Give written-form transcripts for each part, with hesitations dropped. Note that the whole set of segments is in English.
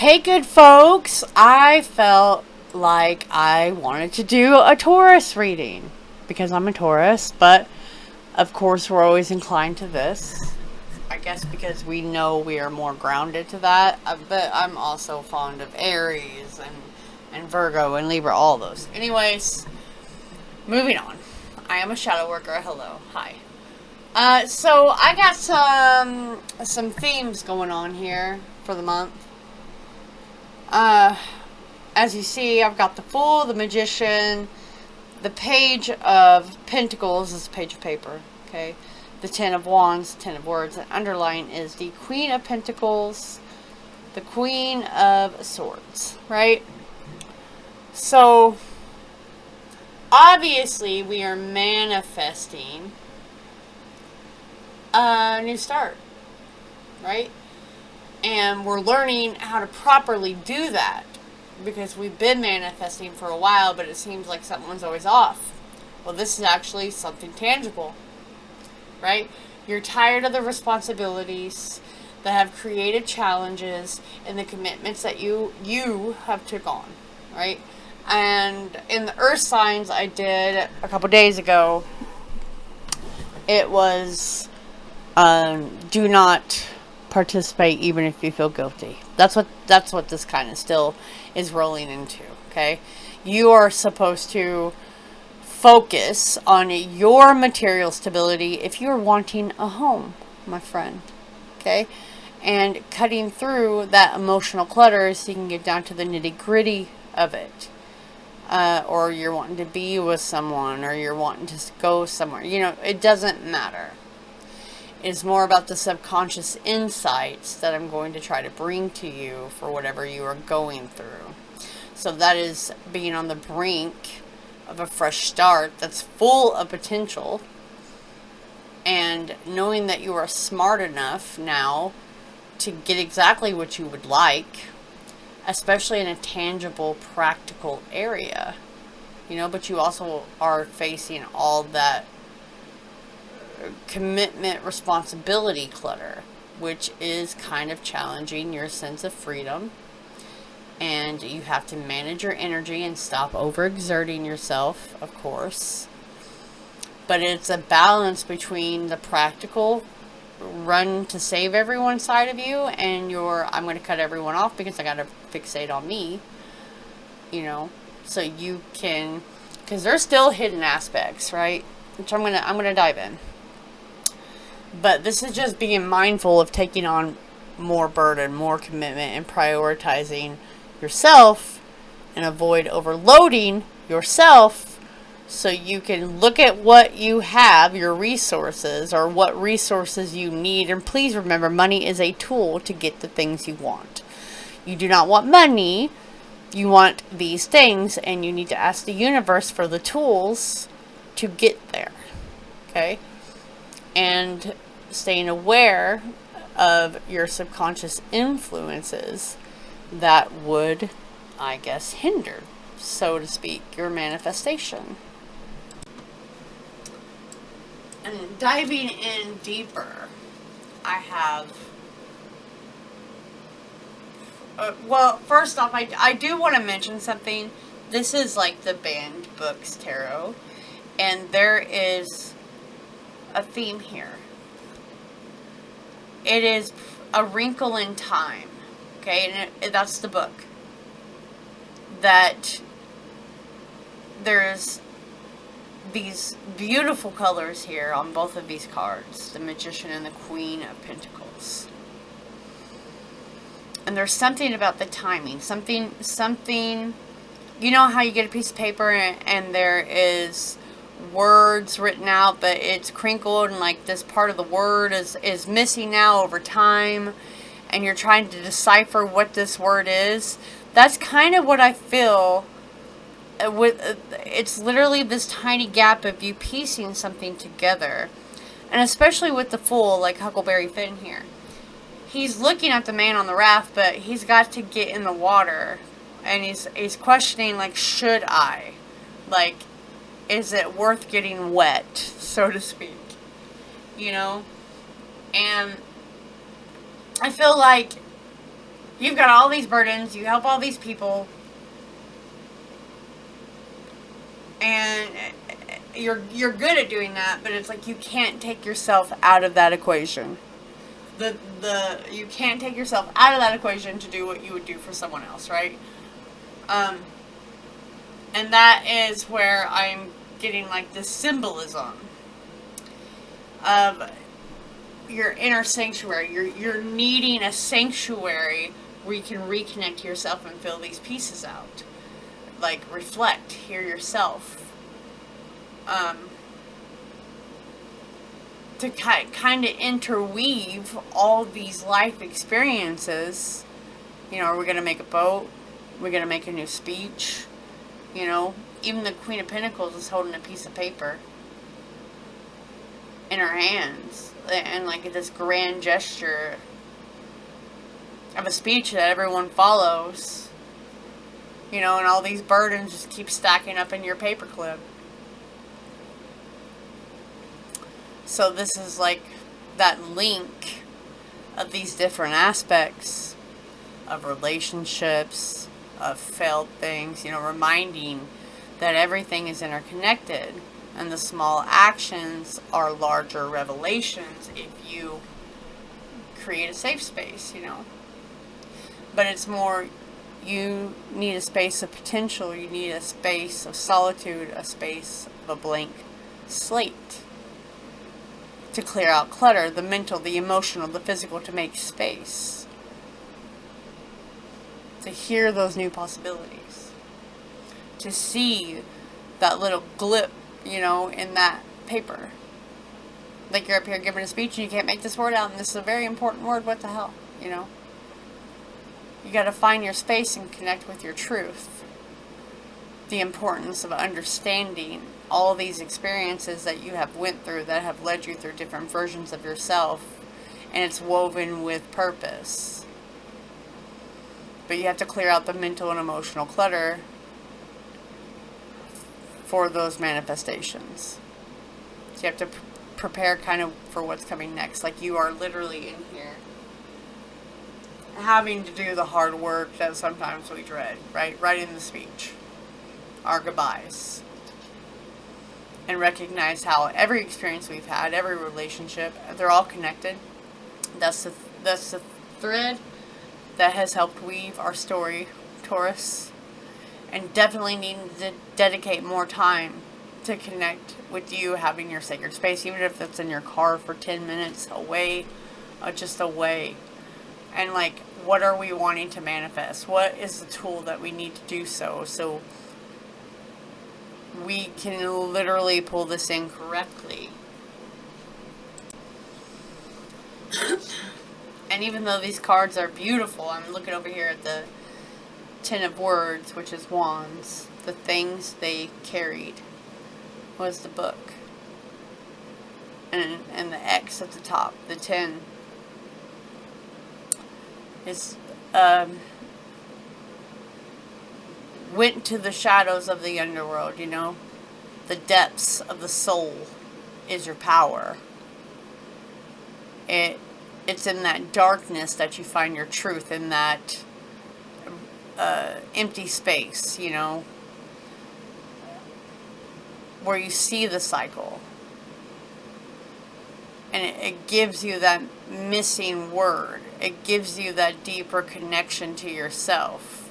Hey, good folks. I felt like I wanted to do a Taurus reading because I'm a Taurus, but of course, we're always inclined to this. I guess because we know we are more grounded to that, but I'm also fond of Aries and Virgo and Libra, all those. Anyways, moving on. I am a shadow worker. Hello. Hi. So I got some themes going on here for the month. As you see, I've got the Fool, the Magician, the Page of Pentacles is a page of paper, okay? The Ten of Wands, Ten of Words, and underline is the Queen of Pentacles, the Queen of Swords, right? So, obviously, we are manifesting a new start, right? And we're learning how to properly do that because we've been manifesting for a while, but it seems like something's always off. Well, this is actually something tangible, right? You're tired of the responsibilities that have created challenges and the commitments that you have took on, right? And in the earth signs I did a couple days ago, it was do not participate even if you feel guilty. That's what this kind of still is rolling into, okay? You are supposed to focus on your material stability if you're wanting a home, my friend, okay? And cutting through that emotional clutter so you can get down to the nitty-gritty of it. Or you're wanting to be with someone, or you're wanting to go somewhere. You know, it doesn't matter. It's more about the subconscious insights that I'm going to try to bring to you for whatever you are going through. So that is being on the brink of a fresh start that's full of potential, and knowing that you are smart enough now to get exactly what you would like, especially in a tangible, practical area. You know, but you also are facing all that commitment, responsibility clutter, which is kind of challenging your sense of freedom. And you have to manage your energy and stop overexerting yourself, of course. But it's a balance between the practical run to save everyone side of you and your I'm going to cut everyone off because I got to fixate on me. You know, so you can, because there's still hidden aspects, right? Which I'm gonna dive in. But this is just being mindful of taking on more burden, more commitment, and prioritizing yourself and avoid overloading yourself so you can look at what you have, your resources, or what resources you need. And please remember, money is a tool to get the things you want. You do not want money, you want these things, and you need to ask the universe for the tools to get there, okay? And staying aware of your subconscious influences that would, I guess, hinder, so to speak, your manifestation. And diving in deeper, I have... well, first off, I do want to mention something. This is like the Banned Books Tarot, and there is a theme here. It is A Wrinkle in Time, okay, and that's the book. That there's these beautiful colors here on both of these cards, the Magician and the Queen of Pentacles. And there's something about the timing, something, you know how you get a piece of paper and there is words written out, but it's crinkled and like this part of the word is missing now over time, and you're trying to decipher what this word is. That's kind of what I feel with it's literally this tiny gap of you piecing something together. And especially with the Fool, like Huckleberry Finn here, he's looking at the man on the raft, but he's got to get in the water, and he's questioning, like, should I, like, is it worth getting wet, so to speak, you know? And I feel like you've got all these burdens, you help all these people, and you're good at doing that, but it's like you can't take yourself out of that equation. You can't take yourself out of that equation to do what you would do for someone else, right? And that is where I'm getting like this symbolism of your inner sanctuary. You're needing a sanctuary where you can reconnect to yourself and fill these pieces out. Like reflect, hear yourself. To kind of interweave all these life experiences. You know, are we going to make a boat? Are we going to make a new speech? You know, even the Queen of Pentacles is holding a piece of paper in her hands. And like this grand gesture of a speech that everyone follows. You know, and all these burdens just keep stacking up in your paperclip. So this is like that link of these different aspects of relationships, of failed things, you know, reminding that everything is interconnected and the small actions are larger revelations if you create a safe space, you know. But it's more, you need a space of potential, you need a space of solitude, a space of a blank slate. To clear out clutter, the mental, the emotional, the physical, to make space. To hear those new possibilities. To see that little glip, you know, in that paper. Like you're up here giving a speech and you can't make this word out, and this is a very important word, what the hell, you know? You gotta find your space and connect with your truth. The importance of understanding all these experiences that you have went through that have led you through different versions of yourself, and it's woven with purpose. But you have to clear out the mental and emotional clutter for those manifestations. So you have to prepare kind of for what's coming next. Like you are literally in here having to do the hard work that sometimes we dread, right? Writing the speech, our goodbyes. And recognize how every experience we've had, every relationship, they're all connected. That's the thread that has helped weave our story, Taurus. And definitely needing to dedicate more time to connect with you, having your sacred space, even if it's in your car for 10 minutes away, just away. And like, what are we wanting to manifest? What is the tool that we need to do so we can literally pull this in correctly? And even though these cards are beautiful, I'm looking over here at the Ten of Words, which is Wands. The things they carried was the book. And the X at the top, the 10, is went to the shadows of the underworld, you know. The depths of the soul is your power. It's in that darkness that you find your truth, in that empty space, you know, where you see the cycle. And it gives you that missing word. It gives you that deeper connection to yourself.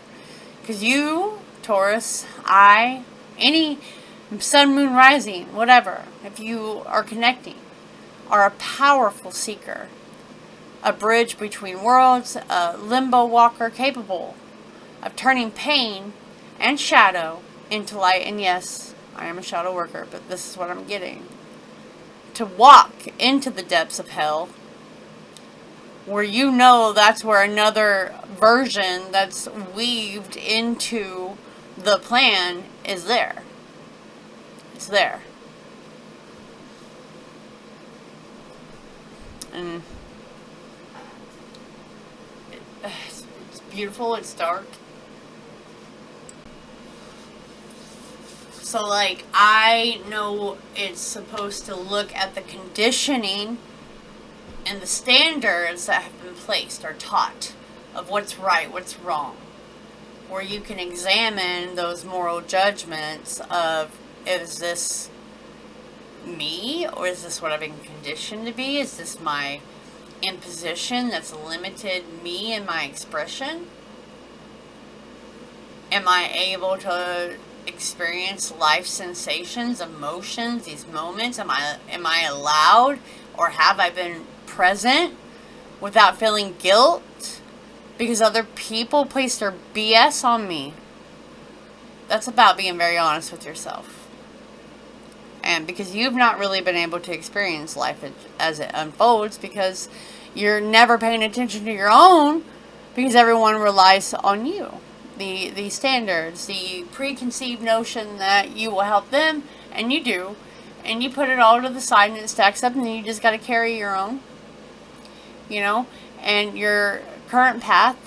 Because you, Taurus, any sun, moon, rising, whatever, if you are connecting, are a powerful seeker. A bridge between worlds, a limbo walker capable of turning pain and shadow into light. And yes, I am a shadow worker, but this is what I'm getting. To walk into the depths of hell, where you know that's where another version that's weaved into the plan is there. It's there. And it's beautiful, it's dark. So, like, I know it's supposed to look at the conditioning and the standards that have been placed or taught of what's right, what's wrong, where you can examine those moral judgments of, is this me, or is this what I've been conditioned to be? Is this my imposition that's limited me and my expression? Am I able to experience life sensations, emotions, these moments? Am I allowed, or have I been present without feeling guilt because other people place their BS on me? That's about being very honest with yourself. And because you've not really been able to experience life as it unfolds, because you're never paying attention to your own, because everyone relies on you. The standards, the preconceived notion that you will help them, and you do, and you put it all to the side and it stacks up, and then you just got to carry your own, you know. And your current path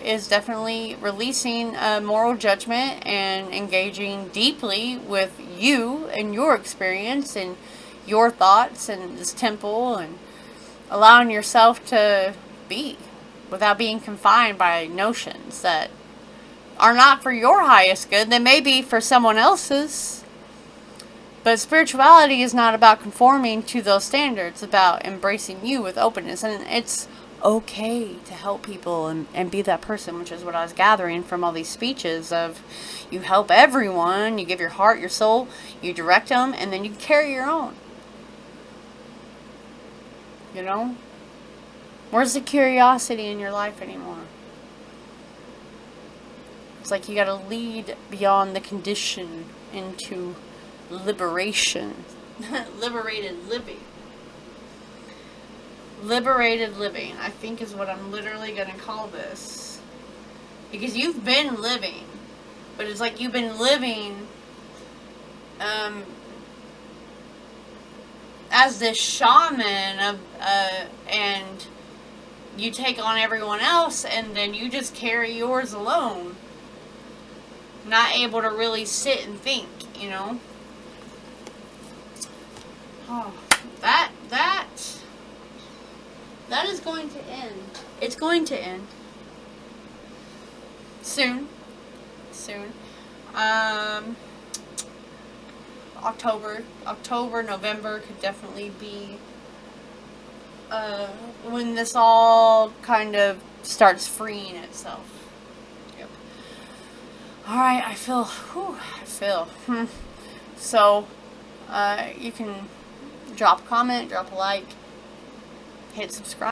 is definitely releasing moral judgment and engaging deeply with you and your experience and your thoughts and this temple, and allowing yourself to be without being confined by notions that are not for your highest good. They may be for someone else's. But spirituality is not about conforming to those standards. It's about embracing you with openness. And it's okay to help people and be that person, which is what I was gathering from all these speeches of, you help everyone, you give your heart, your soul, you direct them, and then you carry your own. You know? Where's the curiosity in your life anymore? It's like you gotta lead beyond the condition into liberation. Liberated living. Liberated living, I think, is what I'm literally going to call this. Because you've been living, but it's like you've been living as this shaman of, and you take on everyone else, and then you just carry yours alone. Not able to really sit and think, you know. Oh, that is going to end. It's going to end. Soon. October, November could definitely be when this all kind of starts freeing itself. Yep. Alright, I feel. So, you can drop a comment, drop a like, hit subscribe.